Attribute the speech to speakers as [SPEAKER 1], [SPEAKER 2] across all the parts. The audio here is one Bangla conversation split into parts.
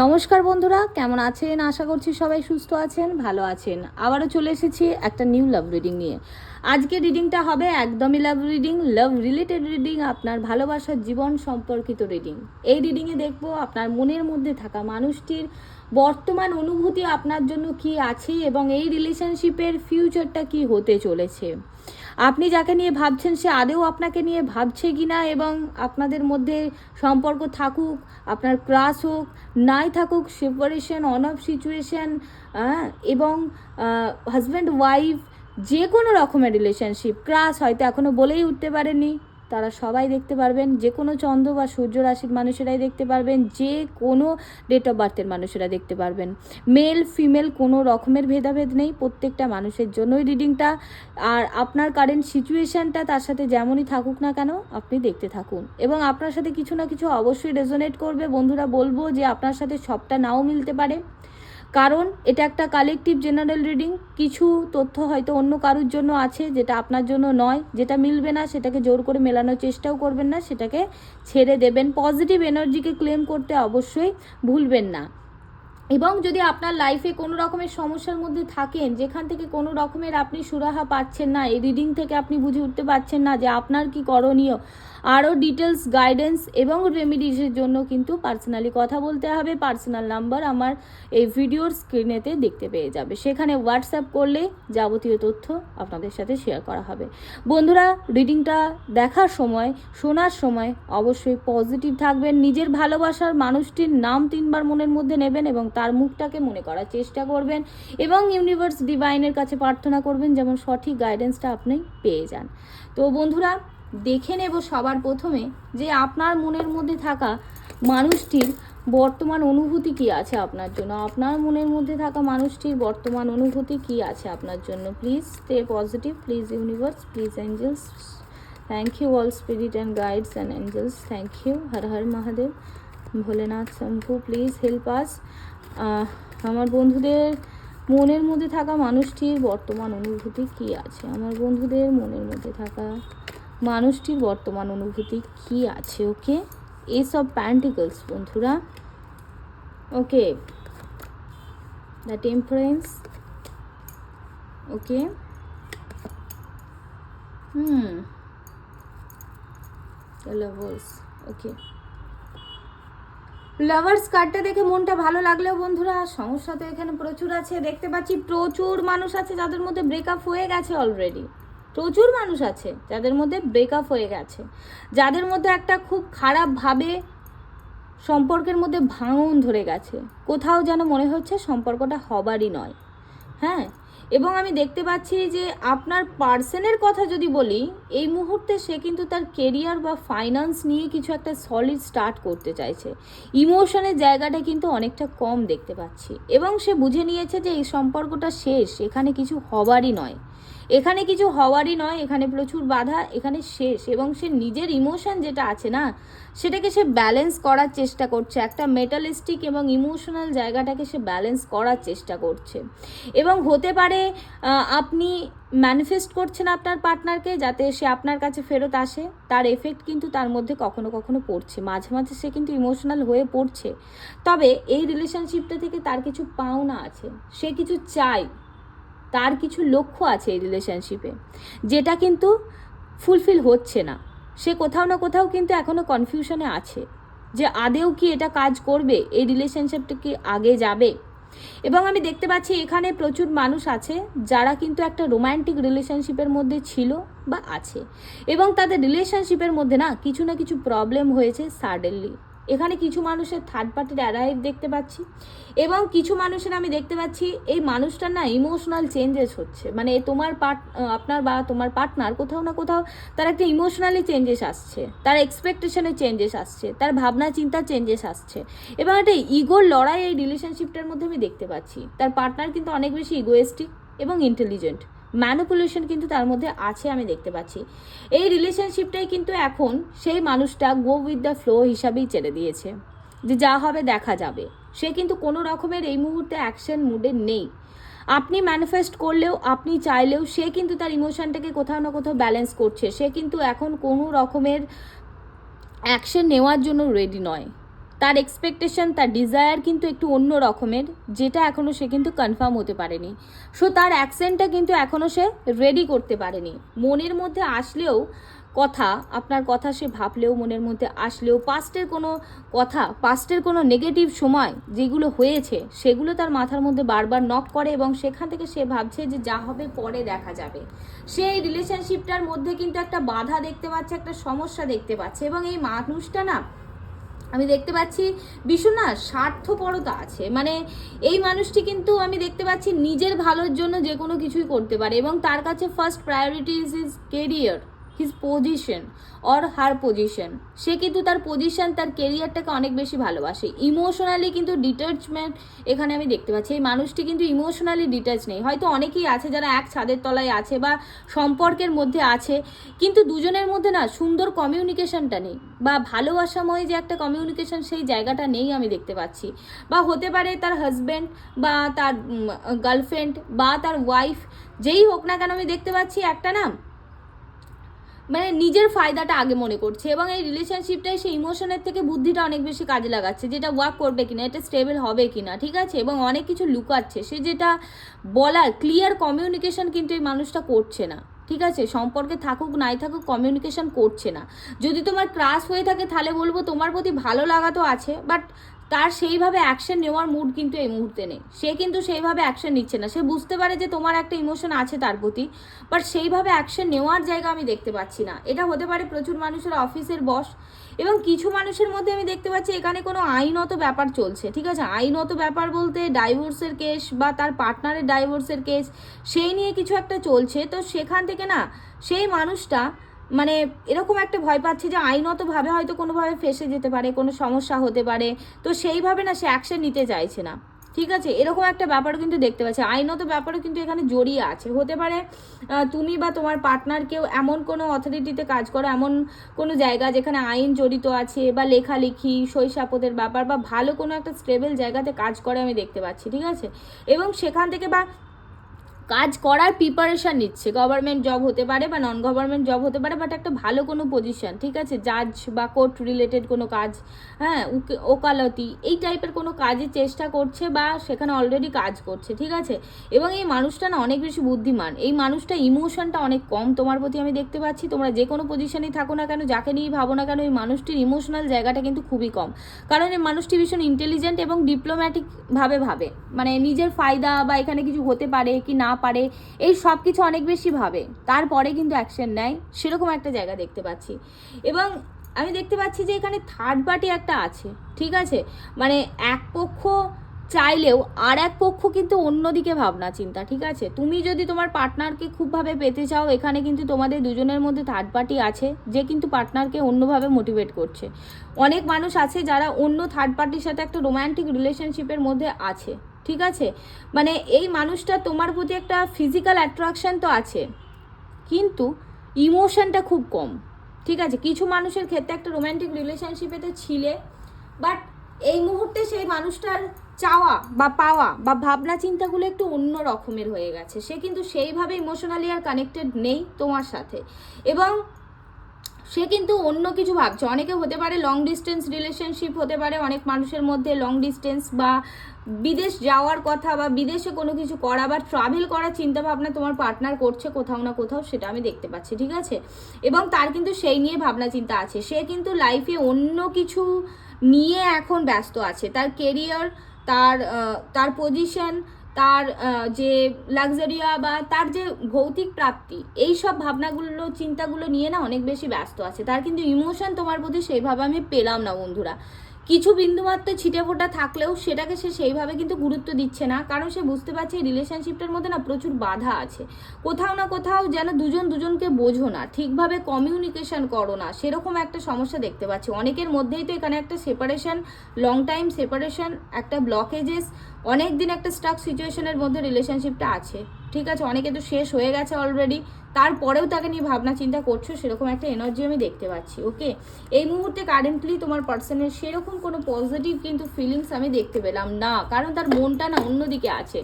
[SPEAKER 1] নমস্কার বন্ধুরা, কেমন আছেন? আশা করছি সবাই সুস্থ আছেন, ভালো আছেন। আবারও চলে এসেছি একটা নিউ লাভ রিডিং নিয়ে। আজকে রিডিংটা হবে একদমই লাভ রিডিং, লাভ রিলেটেড রিডিং, আপনার ভালোবাসার জীবন সম্পর্কিত রিডিং। এই রিডিংয়ে দেখবো আপনার মনের মধ্যে থাকা মানুষটির বর্তমান অনুভূতি আপনার জন্য কি আছে এবং এই রিলেশনশিপের ফিউচারটা কি হতে চলেছে। আপনি যাকে নিয়ে ভাবছেন সে আদেও আপনাকে নিয়ে ভাবছে কি না, এবং আপনাদের মধ্যে সম্পর্ক থাকুক, আপনার ক্রাশ হোক, নাই থাকুক, সেপারেশন, অন অফ সিচুয়েশান, এবং হাজব্যান্ড ওয়াইফ, যে কোনো রকমের রিলেশনশিপ, ক্রাশ হয়তো এখনও বলেই উঠতে পারেনি, তারা সবাই দেখতে পারবেন। যে কোনো চন্দ্র বা সূর্য রাশির মানুষেরাই দেখতে পারবেন, যে কোনো ডেট অফ বার্থের মানুষেরা দেখতে পারবেন। মেল ফিমেল কোনো রকমের ভেদাভেদ নেই, প্রত্যেকটা মানুষের জন্যই রিডিংটা। আর আপনার কারেন্ট সিচুয়েশানটা তার সাথে যেমনই থাকুক না কেন, আপনি দেখতে থাকুন এবং আপনার সাথে কিছু না কিছু অবশ্যই রেজোনেট করবে। বন্ধুরা, বলবো যে আপনার সাথে সবটা নাও মিলতে পারে, কারণ এটা একটা কালেকটিভ জেনারেল রিডিং। কিছু তথ্য হয়তো অন্য কারোর জন্য আছে যেটা আপনার জন্য নয়। যেটা মিলবে না সেটাকে জোর করে মেলানোর চেষ্টাও করবেন না, সেটাকে ছেড়ে দেবেন। পজিটিভ এনার্জিকে ক্লেম করতে অবশ্যই ভুলবেন না। এবং যদি আপনার লাইফে কোনো রকমের সমস্যার মধ্যে থাকেন, যেখান থেকে কোনো রকমের আপনি সুরাহা পাচ্ছেন না, এই রিডিং থেকে আপনি বুঝে উঠতে পারছেন না যে আপনার কি করণীয়, আরও ডিটেলস, গাইডেন্স এবং রেমিডিসের জন্য কিন্তু পার্সোনালি কথা বলতে হবে। পার্সোনাল নাম্বার আমার এই ভিডিওর স্ক্রিনেতে দেখতে পেয়ে যাবে, সেখানে হোয়াটসঅ্যাপ করলে যাবতীয় তথ্য আপনাদের সাথে শেয়ার করা হবে। বন্ধুরা, রিডিংটা দেখার সময়, শোনার সময় অবশ্যই পজিটিভ থাকবেন। নিজের ভালোবাসার মানুষটির নাম 3 বার মনের মধ্যে নেবেন এবং তার মুখটাকে মনে করার চেষ্টা করবেন এবং ইউনিভার্স ডিভাইনের কাছে প্রার্থনা করবেন যেমন সঠিক গাইডেন্সটা আপনি পেয়ে যান। তো বন্ধুরা, দেখে নেব সবার প্রথমে যে আপনার মনের মধ্যে থাকা মানুষটির বর্তমান অনুভূতি কি আছে আপনার জন্য। আপনার মনের মধ্যে থাকা মানুষটির বর্তমান অনুভূতি কি আছে আপনার জন্য। Please stay positive, please universe, please angels, thank you all spirit and guides and angels, thank you. Har Har Mahadev, Bholenath Shambhu, please help us. আমার বন্ধুদের মনের মধ্যে থাকা মানুষটির বর্তমান অনুভূতি কি আছে। আমার বন্ধুদের মনের মধ্যে থাকা মানুষটির বর্তমান অনুভূতি কি আছে। ওকে, এস অফ প্যান্টিকলস বন্ধুরা। Okay, the temperance. Okay, the lovers. Okay, lovers কার্ডটা দেখে মনটা ভালো লাগলেও বন্ধুরা সমস্যা তো এখানে প্রচুর আছে। দেখতে পাচ্ছি প্রচুর মানুষ আছে যাদের মধ্যে ব্রেকআপ হয়ে গেছে অলরেডি। প্রচুর মানুষ আছে যাদের মধ্যে ব্রেকআপ হয়ে গেছে, যাদের মধ্যে একটা খুব খারাপভাবে সম্পর্কের মধ্যে ভাঙন ধরে গেছে। কোথাও যেন মনে হচ্ছে সম্পর্কটা হবারই নয়। হ্যাঁ, এবং আমি দেখতে পাচ্ছি যে আপনার পার্সনের কথা যদি বলি, এই মুহূর্তে সে কিন্তু তার কেরিয়ার বা ফাইন্যান্স নিয়ে কিছু একটা সলিড স্টার্ট করতে চাইছে। ইমোশনের জায়গাটা কিন্তু অনেকটা কম দেখতে পাচ্ছি এবং সে বুঝে নিয়েছে যে এই সম্পর্কটা শেষ, এখানে কিছু হবারই নয়, এখানে কিছু হওয়ারই নয়, এখানে প্রচুর বাধা, এখানে শেষ। এবং সে নিজের ইমোশন যেটা আছে না, সেটাকে সে ব্যালেন্স করার চেষ্টা করছে। একটা মেটালিস্টিক এবং ইমোশনাল জায়গাটাকে সে ব্যালেন্স করার চেষ্টা করছে। এবং হতে পারে আপনি ম্যানিফেস্ট করছেন আপনার পার্টনারকে যাতে সে আপনার কাছে ফেরত আসে, তার এফেক্ট কিন্তু তার মধ্যে কখনো কখনো পড়ছে। মাঝে মাঝে সে কিন্তু ইমোশনাল হয়ে পড়ছে, তবে এই রিলেশনশিপটা থেকে তার কিছু পাওনা আছে, সে কিছু চায়, তার কিছু লক্ষ্য আছে এই রিলেশনশিপে, যেটা কিন্তু ফুলফিল হচ্ছে না। সে কোথাও না কোথাও কিন্তু এখনও কনফিউশনে আছে যে আদেও কি এটা কাজ করবে, এই রিলেশনশিপটা কি আগে যাবে। এবং আমি দেখতে পাচ্ছি এখানে প্রচুর মানুষ আছে যারা কিন্তু একটা রোম্যান্টিক রিলেশনশিপের মধ্যে ছিল বা আছে, এবং তাদের রিলেশনশিপের মধ্যে না কিছু প্রবলেম হয়েছে সাডেনলি। এখানে কিছু মানুষের থার্ড পার্টির অ্যারাইভ দেখতে পাচ্ছি, এবং কিছু মানুষের আমি দেখতে পাচ্ছি এই মানুষটার না ইমোশনাল চেঞ্জেস হচ্ছে। মানে আপনার বা তোমার পার্টনার কোথাও না কোথাও তার একটা ইমোশনালি চেঞ্জেস আসছে, তার এক্সপেকটেশনে চেঞ্জেস আসছে, তার ভাবনা চিন্তার চেঞ্জেস আসছে, এবং একটা ইগোর লড়াই এই রিলেশনশিপটার মধ্যে আমি দেখতে পাচ্ছি। তার পার্টনার কিন্তু অনেক বেশি ইগোয়েস্টিক এবং ইন্টেলিজেন্ট, ম্যানিপুলেশন কিন্তু তার মধ্যে আছে আমি দেখতে পাচ্ছি। এই রিলেশনশিপটাই কিন্তু এখন সেই মানুষটা গো উইথ দ্য ফ্লো হিসাবেই ছেড়ে দিয়েছে, যে যা হবে দেখা যাবে। সে কিন্তু কোনো রকমের এই মুহূর্তে অ্যাকশন মুডে নেই। আপনি ম্যানিফেস্ট করলেও, আপনি চাইলেও সে কিন্তু তার ইমোশনটাকে কোথাও না কোথাও ব্যালেন্স করছে। সে কিন্তু এখন কোনো রকমের অ্যাকশন নেওয়ার জন্য রেডি নয়। তার এক্সপেকটেশন, তার ডিজায়ার কিন্তু একটু অন্য রকমের, যেটা এখনও সে কিন্তু কনফার্ম হতে পারেনি। সো তার অ্যাকসেন্টটা কিন্তু এখনও সে রেডি করতে পারেনি। মনের মধ্যে আসলেও কথা, আপনার কথা সে ভাবলেও, মনের মধ্যে আসলেও পাস্টের কোনো কথা, পাস্টের কোনো নেগেটিভ সময় যেগুলো হয়েছে সেগুলো তার মাথার মধ্যে বারবার নক করে, এবং সেখান থেকে সে ভাবছে যে যা হবে পরে দেখা যাবে। সেই রিলেশনশিপটার মধ্যে কিন্তু একটা বাধা দেখতে পাচ্ছে, একটা সমস্যা দেখতে পাচ্ছে, এবং এই মানুষটা না, আমি দেখতে পাচ্ছি ভীষণ না স্বার্থপরতা আছে। মানে এই মানুষটি কিন্তু আমি দেখতে পাচ্ছি নিজের ভালোর জন্য যে কোনো কিছুই করতে পারে, এবং তার কাছে first priority is his career, his position or her position. সে কিন্তু তার পজিশন, তার কেরিয়ারটাকে অনেক বেশি ভালোবাসে। ইমোশনালি কিন্তু ডিটাচমেন্ট এখানে আমি দেখতে পাচ্ছি। এই মানুষটি কিন্তু ইমোশনালি ডিটাচ নেই। হয়তো অনেকেই আছে যারা এক ছাদের তলায় আছে বা সম্পর্কের মধ্যে আছে, কিন্তু দুজনের মধ্যে না সুন্দর কমিউনিকেশনটা নেই, বা ভালোবাসাময় যে একটা কমিউনিকেশন সেই জায়গাটা নেই আমি দেখতে পাচ্ছি। বা হতে পারে তার হাজব্যান্ড বা তার গার্লফ্রেন্ড বা তার ওয়াইফ, যেই হোক না কেন, আমি দেখতে পাচ্ছি একটা না মানে নিজের ফায়দাটা আগে মনে করছে, এবং এই রিলেশনশিপটাই সে ইমোশনের থেকে বুদ্ধিটা অনেক বেশি কাজে লাগাচ্ছে, যেটা ওয়ার্ক করবে কিনা, এটা স্টেবল হবে কিনা, ঠিক আছে, এবং অনেক কিছু লুকাচ্ছে। সে যেটা বলার ক্লিয়ার কমিউনিকেশন কিন্তু এই মানুষটা করছে না, ঠিক আছে, সম্পর্কে থাকুক নাই থাকুক কমিউনিকেশন করছে না। যদি তোমার ক্রাশ হয়ে থাকে তাহলে বলবো তোমার প্রতি ভালো লাগা তো আছে, বাট তার সেইভাবে অ্যাকশন নেওয়ার মুড কিন্তু এই মুহূর্তে নেই। সে কিন্তু সেইভাবে অ্যাকশন নিচ্ছে না। সে বুঝতে পারে যে তোমার একটা ইমোশন আছে তার প্রতি, বাট সেইভাবে অ্যাকশন নেওয়ার জায়গা আমি দেখতে পাচ্ছি না। এটা হতে পারে প্রচুর মানুষের অফিসের বস, এবং কিছু মানুষের মধ্যে আমি দেখতে পাচ্ছি এখানে কোনো আইনত ব্যাপার চলছে, ঠিক আছে। আইনত ব্যাপার বলতে ডাইভোর্সের কেস বা তার পার্টনারের ডাইভোর্সের কেস, সেই নিয়ে কিছু একটা চলছে। তো সেখান থেকে না সেই মানুষটা মানে এরকম একটা ভয় পাচ্ছে যে আইনতভাবে হয়তো কোনোভাবে ফেসে যেতে পারে, কোনো সমস্যা হতে পারে, তো সেইভাবে না সে অ্যাকশন নিতে চাইছে না, ঠিক আছে। এরকম একটা ব্যাপারও কিন্তু দেখতে পাচ্ছি। আইনত ব্যাপারও কিন্তু এখানে জড়িয়ে আছে। হতে পারে তুমি বা তোমার পার্টনার কেউ এমন কোনো অথরিটিতে কাজ করো, এমন কোনো জায়গা যেখানে আইন জড়িত আছে, বা লেখালেখি, শৈশাপদের ব্যাপার, বা ভালো কোনো একটা স্টেবল জায়গাতে কাজ করে আমি দেখতে পাচ্ছি, ঠিক আছে। এবং সেখান থেকে বা কাজ করার প্রিপারেশান নিচ্ছে। গভর্নমেন্ট জব হতে পারে বা নন গভর্নমেন্ট জব হতে পারে, বাট একটা ভালো কোনো পজিশন, ঠিক আছে, জাজ বা কোর্ট রিলেটেড কোনো কাজ, হ্যাঁ, ওকালতি, এই টাইপের কোনো কাজের চেষ্টা করছে বা সেখানে অলরেডি কাজ করছে, ঠিক আছে। এবং এই মানুষটা না অনেক বেশি বুদ্ধিমান। এই মানুষটা ইমোশনটা অনেক কম তোমার প্রতি আমি দেখতে পাচ্ছি। তোমরা যে কোনো পজিশনেই থাকো না কেন, যাকে নিয়েই ভাবো না কেন, এই মানুষটির ইমোশনাল জায়গাটা কিন্তু খুবই কম। কারণ এই মানুষটি ভীষণ ইন্টেলিজেন্ট এবং ডিপ্লোম্যাটিকভাবে ভাবে, মানে নিজের ফায়দা বা এখানে কিছু হতে পারে কি না পারে এই সব কিছু অনেক বেশি ভাবে, তারপরে কিন্তু অ্যাকশন নেয়, সেরকম একটা জায়গা দেখতে পাচ্ছি। এবং আমি দেখতে পাচ্ছি যে এখানে থার্ড পার্টি একটা আছে, ঠিক আছে। মানে এক পক্ষ চাইলেও আর এক পক্ষ কিন্তু অন্যদিকে ভাবনা চিন্তা, ঠিক আছে। তুমি যদি তোমার পার্টনারকে খুবভাবে পেতে চাও, এখানে কিন্তু তোমাদের দুজনের মধ্যে থার্ড পার্টি আছে যে কিন্তু পার্টনারকে অন্যভাবে মোটিভেট করছে। অনেক মানুষ আছে যারা অন্য থার্ড পার্টির সাথে একটা রোম্যান্টিক রিলেশনশিপের মধ্যে আছে, ঠিক আছে। মানে এই মানুষটা তোমার প্রতি একটা ফিজিক্যাল অ্যাট্রাকশন তো আছে, কিন্তু ইমোশনটা খুব কম, ঠিক আছে। কিছু মানুষের ক্ষেত্রে একটা রোম্যান্টিক রিলেশনশিপেতে ছিলে, বাট এই মুহূর্তে সেই মানুষটার চাওয়া বা পাওয়া বা ভাবনা চিন্তাগুলো একটু অন্য রকমের হয়ে গেছে। সে কিন্তু সেইভাবে ইমোশনালি আর কানেক্টেড নেই তোমার সাথে, এবং সে কিন্তু অন্য কিছু ভাবছে। অনেকে হতে পারে লং ডিস্টেন্স রিলেশনশিপ হতে পারে, অনেক মানুষের মধ্যে লং ডিস্টেন্স বা বিদেশ যাওয়ার কথা বা বিদেশে কোনো কিছু করা বা ট্রাভেল করার চিন্তাভাবনা তোমার পার্টনার করছে কোথাও না কোথাও, সেটা আমি দেখতে পাচ্ছি, ঠিক আছে। এবং তার কিন্তু সেই নিয়ে ভাবনা চিন্তা আছে। সে কিন্তু লাইফে অন্য কিছু নিয়ে এখন ব্যস্ত আছে। তার কেরিয়ার, তার পজিশন, তার যে লাক্সারিয়া বা তার যে ভৌতিক প্রাপ্তি, এই সব ভাবনাগুলো চিন্তাগুলো নিয়ে না অনেক বেশি ব্যস্ত আছে। তার কিন্তু ইমোশন তোমার প্রতি সেইভাবে আমি পেলাম না বন্ধুরা। কিছু বিন্দুমাত্র ছিটে ফোটা থাকলেও সেটাকে সে সেইভাবে কিন্তু গুরুত্ব দিচ্ছে না, কারণ সে বুঝতে পারছে এই রিলেশনশিপটার মধ্যে না প্রচুর বাধা আছে। কোথাও না কোথাও যেন দুজন দুজনকে বোঝো না, ঠিকভাবে কমিউনিকেশন করো না, সেরকম একটা সমস্যা দেখতে পাচ্ছি। অনেকের মধ্যেই তো এখানে একটা সেপারেশন, লং টাইম সেপারেশন, একটা ব্লকেজেস, অনেক দিন একটা স্টাক সিচুয়েশনের মধ্যে রিলেশনশিপটা আছে, ঠিক আছে। অনেকে তো শেষ হয়ে গেছে অলরেডি, তারপরেও তাকে নিয়ে ভাবনা চিন্তা করছো, সেরকম একটা এনার্জি আমি দেখতে পাচ্ছি। ওকে, এই মুহূর্তে কারেন্টলি তোমার পার্সনের সেরকম কোনো পজিটিভ কিন্তু ফিলিংস আমি দেখতে পেলাম না, কারণ তার মনটা না অন্যদিকে আছে,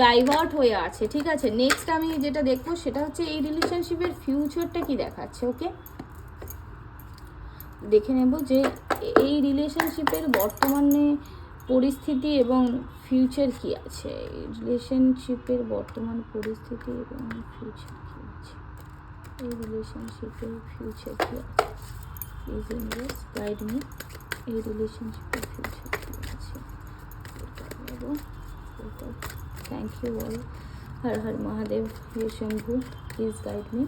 [SPEAKER 1] ডাইভার্ট হয়ে আছে, ঠিক আছে। নেক্সট আমি যেটা দেখবো সেটা হচ্ছে এই রিলেশনশিপের ফিউচারটা কি দেখাচ্ছে। ওকে, দেখে নেব যে এই রিলেশনশিপের বর্তমানে পরিস্থিতি এবং ফিউচার কি আছে। রিলেশনশিপের বর্তমান পরিস্থিতি এবং ফিউচার কি আছে, এই রিলেশনশিপের ফিউচার কি আছে। প্লিজ ইউনিভার্স গাইড মি, এই রিলেশনশিপের ফিউচার কি আছে। Thank you all, Har Har Mahadev, হে Shambhu, please guide me.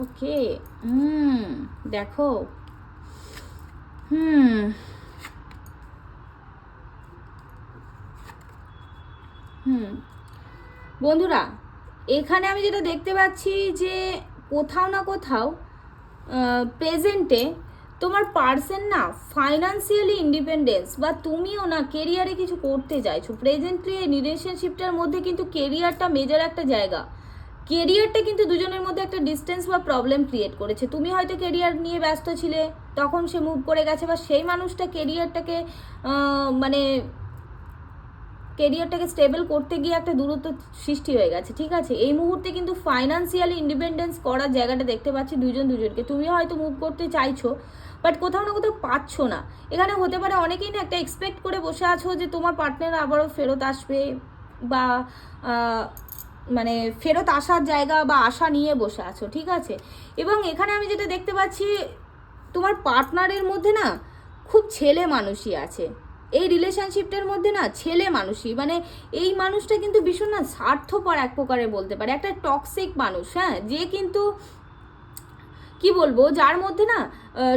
[SPEAKER 1] Okay, দেখো, বন্ধুরা এখানে আমি যেটা দেখতে পাচ্ছি যে কোথাও না কোথাও প্রেজেন্টে তোমার পার্সন না ফাইন্যান্সিয়ালি ইন্ডিপেন্ডেন্স বা তুমিও না কেরিয়ারে কিছু করতে চাইছো। প্রেজেন্টলি এই রিলেশনশিপটার মধ্যে কিন্তু কেরিয়ারটা মেজর একটা জায়গা। কেরিয়ারটা কিন্তু দুজনের মধ্যে একটা ডিস্টেন্স বা প্রবলেম ক্রিয়েট করেছে। তুমি হয়তো কেরিয়ার নিয়ে ব্যস্ত ছিলে, তখন সে মুভ করে গেছে, বা সেই মানুষটা কেরিয়ারটাকে মানে কেরিয়ারটাকে স্টেবল করতে গিয়ে একটা দূরত্ব সৃষ্টি হয়ে গেছে। ঠিক আছে, এই মুহূর্তে কিন্তু ফাইন্যান্সিয়ালি ইন্ডিপেন্ডেন্স করার জায়গাটা দেখতে পাচ্ছি দুজনকে। তুমি হয়তো মুভ করতে চাইছো, বাট কোথাও না কোথাও পাচ্ছ না। এখানে হতে পারে অনেকেই না একটা এক্সপেক্ট করে বসে আছো যে তোমার পার্টনার আবারও ফেরত আসবে, বা মানে ফেরত আসার জায়গা বা আশা নিয়ে বসে আছো। ঠিক আছে, এবং এখানে আমি যেটা দেখতে পাচ্ছি তোমার পার্টনারের মধ্যে না খুব ছেলে মানুষই আছে। এই রিলেশনশিপটার মধ্যে না ছেলে মানুষই, মানে এই মানুষটা কিন্তু ভীষণ না স্বার্থপর এক প্রকারে বলতে পারে, একটা টক্সিক মানুষ। হ্যাঁ, যে কিন্তু কি বলবো, যার মধ্যে না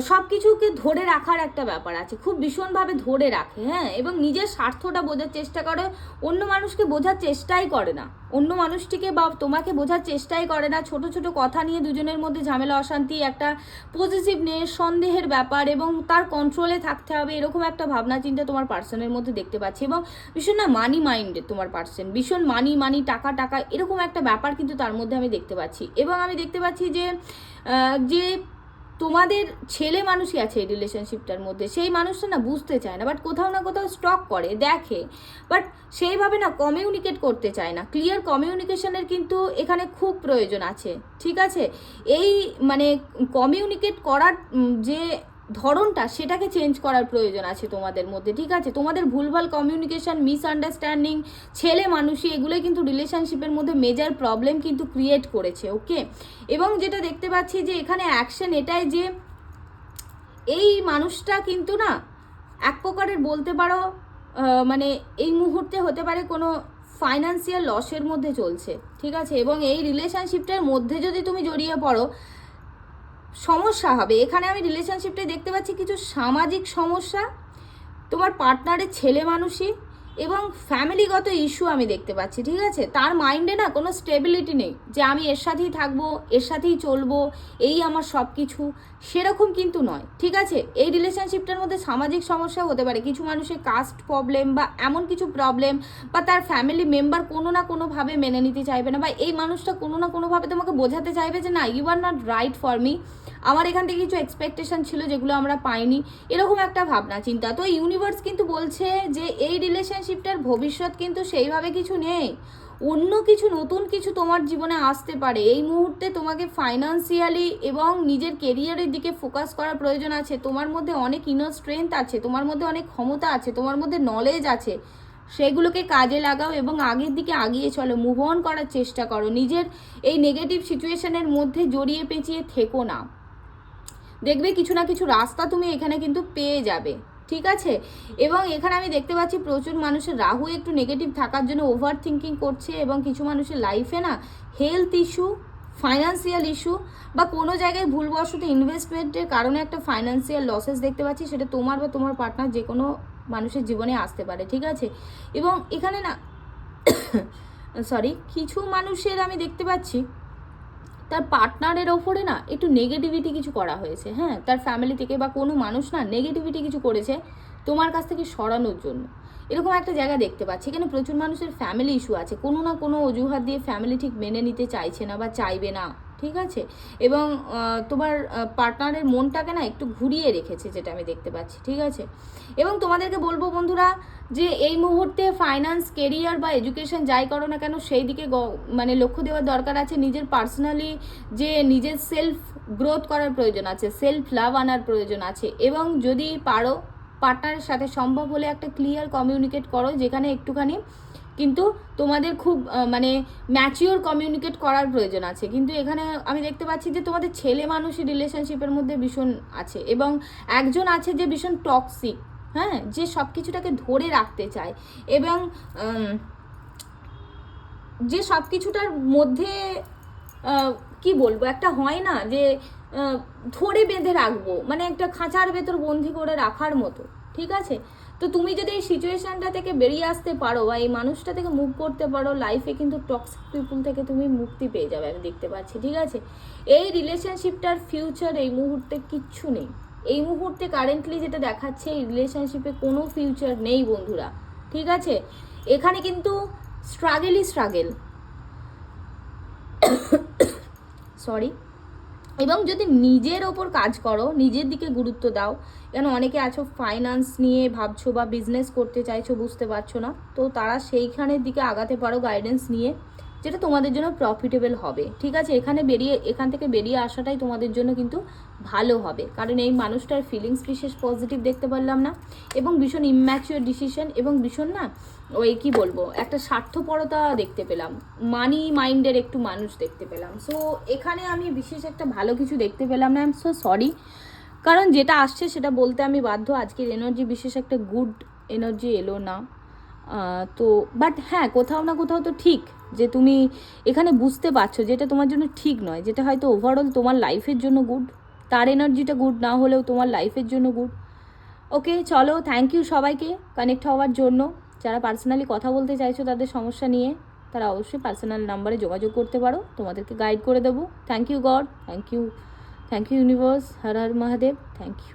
[SPEAKER 1] সব কিছুকে ধরে রাখার একটা ব্যাপার আছে, খুব ভীষণভাবে ধরে রাখে। হ্যাঁ, এবং নিজের স্বার্থটা বোঝার চেষ্টা করে, অন্য মানুষকে বোঝার চেষ্টাই করে না, অন্য মানুষটিকে বা তোমাকে বোঝার চেষ্টাই করে না। ছোট ছোট কথা নিয়ে দুজনের মধ্যে ঝামেলা অশান্তি, একটা পজিটিভনেস, সন্দেহের ব্যাপার, এবং তার কন্ট্রোলে থাকতে হবে, এরকম একটা ভাবনা চিন্তা তোমার পার্সনের মধ্যে দেখতে পাচ্ছি। এবং ভীষণ না মানি মাইন্ডেড তোমার পার্সন, ভীষণ মানি টাকা টাকা এরকম একটা ব্যাপার কিন্তু তার মধ্যে আমি দেখতে পাচ্ছি। এবং আমি দেখতে পাচ্ছি যে তোমাদের ছেলে মানুষই আছে এই রিলেশনশিপটার মধ্যে, সেই মানুষটা না বুঝতে চায় না, বাট কোথাও না কোথাও স্টক করে দেখে, বাট সেইভাবে না কমিউনিকেট করতে চায় না। ক্লিয়ার কমিউনিকেশনের কিন্তু এখানে খুব প্রয়োজন আছে। ঠিক আছে, এই মানে কমিউনিকেট করার যে ধরনটা সেটাকে চেঞ্জ করার প্রয়োজন আছে তোমাদের মধ্যে। ঠিক আছে, তোমাদের ভুলভাল কমিউনিকেশন, মিসআন্ডারস্ট্যান্ডিং, ছেলে মানুষই, এগুলোই কিন্তু রিলেশনশিপের মধ্যে মেজর প্রবলেম কিন্তু ক্রিয়েট করেছে। ওকে, এবং যেটা দেখতে পাচ্ছি যে এখানে অ্যাকশন এটাই যে এই মানুষটা কিন্তু না এক প্রকারের বলতে পারো মানে এই মুহূর্তে হতে পারে কোনো ফাইন্যান্সিয়াল লসের মধ্যে চলছে। ঠিক আছে, এবং এই রিলেশনশিপটার মধ্যে যদি তুমি জড়িয়ে পড়ো সমস্যা হবে। এখানে আমি রিলেশনশিপটা দেখতে পাচ্ছি কিছু সামাজিক সমস্যা, তোমার পার্টনারের ছেলে মানুষই, এবং ফ্যামিলিগত ইস্যু আমি দেখতে পাচ্ছি। ঠিক আছে, তার মাইন্ডে না কোনো স্টেবিলিটি নেই যে আমি এর সাথেই থাকবো, এর সাথেই চলবো, এই আমার সব কিছু, সেরকম কিন্তু নয়। ঠিক আছে, এই রিলেশনশিপটার মধ্যে সামাজিক সমস্যা হতে পারে, কিছু মানুষের কাস্ট প্রবলেম বা এমন কিছু প্রবলেম, বা তার ফ্যামিলি মেম্বার কোনো না কোনোভাবে মেনে নিতে চাইবে না, বা এই মানুষটা কোনো না কোনোভাবে তোমাকে বোঝাতে চাইবে যে না, you are not right for me, আমার এখান থেকে কিছু এক্সপেকটেশন ছিল যেগুলো আমরা পাইনি, এরকম একটা ভাবনা চিন্তা। তো ইউনিভার্স কিন্তু বলছে যে এই রিলেশনশিপটার ভবিষ্যৎ কিন্তু সেইভাবে কিছু নেই, অন্য কিছু নতুন কিছু তোমার জীবনে আসতে পারে। এই মুহূর্তে তোমাকে ফাইন্যান্সিয়ালি এবং নিজের কেরিয়ারের দিকে ফোকাস করার প্রয়োজন আছে। তোমার মধ্যে অনেক ইনার স্ট্রেংথ আছে, তোমার মধ্যে অনেক ক্ষমতা আছে, তোমার মধ্যে নলেজ আছে, সেগুলোকে কাজে লাগাও এবং আগের দিকে আগিয়ে চলো, মুভ অন করার চেষ্টা করো। নিজের এই নেগেটিভ সিচুয়েশনের মধ্যে জড়িয়ে পেঁচিয়ে থেকো না, দেখবে কিছু না কিছু রাস্তা তুমি এখানে কিন্তু পেয়ে যাবে। ঠিক আছে, এবং এখানে আমি দেখতে পাচ্ছি প্রচুর মানুষের রাহু একটু নেগেটিভ থাকার জন্য ওভার থিঙ্কিং করছে, এবং কিছু মানুষের লাইফে না হেলথ ইস্যু, ফাইন্যান্সিয়াল ইস্যু, বা কোনো জায়গায় ভুলবশত ইনভেস্টমেন্টের কারণে একটা ফাইন্যান্সিয়াল লসেস দেখতে পাচ্ছি, সেটা তোমার বা তোমার পার্টনার যে কোনো মানুষের জীবনে আসতে পারে। ঠিক আছে, এবং এখানে না সরি, কিছু মানুষের আমি দেখতে পাচ্ছি তার পার্টনারের ওপরে না একটু নেগেটিভিটি কিছু করা হয়েছে। হ্যাঁ, তার ফ্যামিলি থেকে বা কোনো মানুষ না নেগেটিভিটি কিছু করেছে তোমার কাছ থেকে সরানোর জন্য, এরকম একটা জায়গা দেখতে পাচ্ছি। এখানে প্রচুর মানুষের ফ্যামিলি ইস্যু আছে, কোনো না কোনো অজুহাত দিয়ে ফ্যামিলি ঠিক মেনে নিতে চাইছে না বা চাইবে না। ঠিক আছে, এবং তোমার পার্টনারের মনটাকে না একটু ঘুরিয়ে রেখেছে, যেটা আমি দেখতে পাচ্ছি। ঠিক আছে, এবং তোমাদেরকে বলবো বন্ধুরা যে এই মুহূর্তে ফাইন্যান্স, কেরিয়ার বা এডুকেশন যাই করো না কেন, সেই দিকে মানে লক্ষ্য দেওয়ার দরকার আছে। নিজের পার্সোনালি যে নিজের সেলফ গ্রোথ করার প্রয়োজন আছে, সেলফ লাভ আনার প্রয়োজন আছে, এবং যদি পারো পার্টনারের সাথে সম্ভব হলে একটা ক্লিয়ার কমিউনিকেট করো, যেখানে একটুখানি কিন্তু তোমাদের খুব মানে ম্যাচিওর কমিউনিকেট করার প্রয়োজন আছে। কিন্তু এখানে আমি দেখতে পাচ্ছি যে তোমাদের ছেলে মানুষই রিলেশনশিপের মধ্যে ভীষণ আছে, এবং একজন আছে যে ভীষণ টক্সিক, হ্যাঁ, যে সব কিছুটাকে ধরে রাখতে চায়, এবং যে সব কিছুটার মধ্যে কি বলবো, একটা হয় না যে ধরে বেঁধে রাখবো, মানে একটা খাঁচার ভেতর বন্দি করে রাখার মতো। ঠিক আছে, তো তুমি যদি এই সিচুয়েশানটা থেকে বেরিয়ে আসতে পারো বা এই মানুষটা থেকে মুভ করতে পারো, লাইফে কিন্তু টক্সিক পিপুল থেকে তুমি মুক্তি পেয়ে যাবে, আমি দেখতে পাচ্ছি। ঠিক আছে, এই রিলেশনশিপটার ফিউচার এই মুহূর্তে কিচ্ছু নেই। এই মুহূর্তে কারেন্টলি যেটা দেখাচ্ছে, এই রিলেশনশিপে কোনো ফিউচার নেই বন্ধুরা। ঠিক আছে, এখানে কিন্তু স্ট্রাগেলই স্ট্রাগেল, সরি। এবং যদি নিজের ওপর কাজ করো, নিজের দিকে গুরুত্ব দাও, কেন অনেকে আছো ফাইন্যান্স নিয়ে ভাবছো বা বিজনেস করতে চাইছো, বুঝতে পারছো না, তো তারা সেইখানের দিকে আগাতে পারো গাইডেন্স নিয়ে, যেটা তোমাদের জন্য প্রফিটেবল হবে। ঠিক আছে, এখান থেকে বেরিয়ে আসাটাই তোমাদের জন্য কিন্তু ভালো হবে, কারণ এই মানুষটার ফিলিংস বিশেষ পজিটিভ দেখতে পারলাম না, এবং ভীষণ ইম্যাচিওর ডিসিশন, এবং ভীষণ না ওই কি বলবো, একটা স্বার্থপরতা দেখতে পেলাম, মানি মাইন্ডের একটু মানুষ দেখতে পেলাম। সো এখানে আমি বিশেষ একটা ভালো কিছু দেখতে পেলাম না, আই এম সো সরি, কারণ যেটা আসছে সেটা বলতে আমি বাধ্য। আজকের এনার্জি বিশেষ একটা গুড এনার্জি এলো না, তো বাট হ্যাঁ, কোথাও না কোথাও তো ঠিক যে তুমি এখানে বুঝতে পারছো যেটা তোমার জন্য ঠিক নয়, যেটা হয়তো ওভারঅল তোমার লাইফের জন্য গুড, তার এনার্জিটা গুড না হলেও তোমার লাইফের জন্য গুড। ওকে, চলো, থ্যাংক ইউ সবাইকে কানেক্ট হওয়ার জন্য। যারা পার্সোনালি কথা বলতে চাইছো তাদের সমস্যা নিয়ে, তারা অবশ্যই পার্সোনাল নাম্বারে যোগাযোগ করতে পারো, তোমাদেরকে গাইড করে দেবো। Thank you God, thank you universe, Har Har Mahadev, thank you.